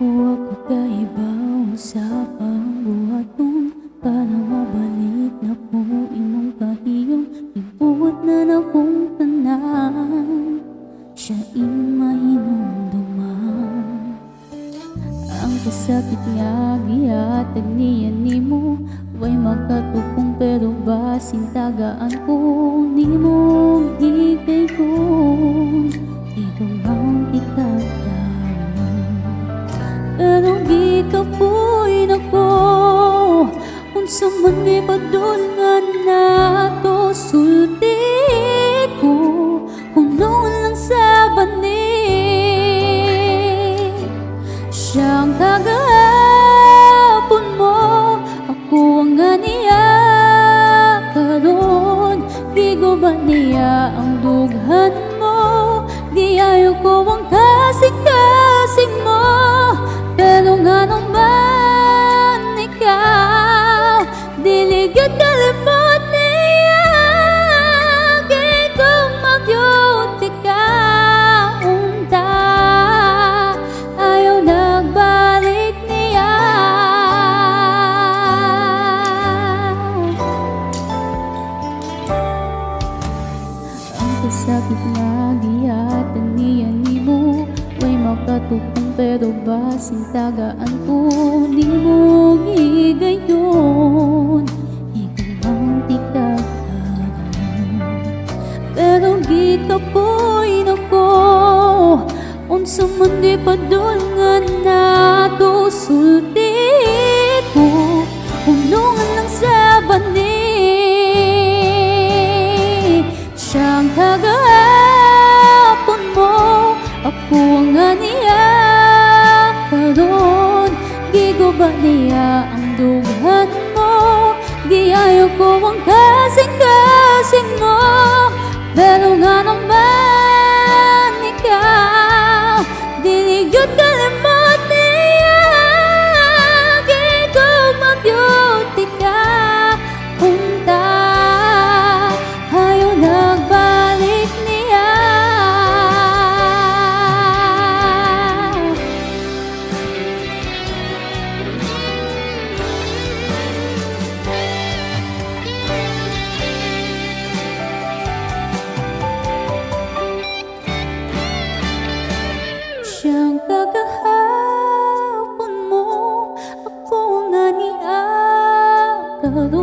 Huwag ko kaibaon sa pangbuhaton para mabalik na po imong kahiyong ibuot na na kong tanan siya imong mahinumduman. Ang kasakit nga gihatag niya nimo way makatupong pero basing tagaan ko nimo higay ko igumang ikataon. Pero di ka po'y nako unsa man may padulngan na to sulti ko hunong lang sa bani siyang kagahapon mo ako ang ganiya karon di ko ba niya ang dughan mo di ayaw ko ang kasing-kasing mo pero nga naman ikaw diligid kalimot niya kay kung magyuti ka unta ayaw nagbalik niya. Ang kasakit na gihatan niya nimo way makatupong pero basing tagaan ko di mo gigayon igumang tikakaroon. Pero di ka po'y nako unsa man di padulngan na to sulti ko hunungan lang sa bani siyang kagahapon mo ako ang ganiya karon di ko ba niya ang dughan mo di ayaw ko ang kasing-kasing mo pero nga naman ikaw diligid kalimot niya kay kung magyuti ka punta ayaw nagbalik niya. Siyang kagahapon mo ako nga niya karon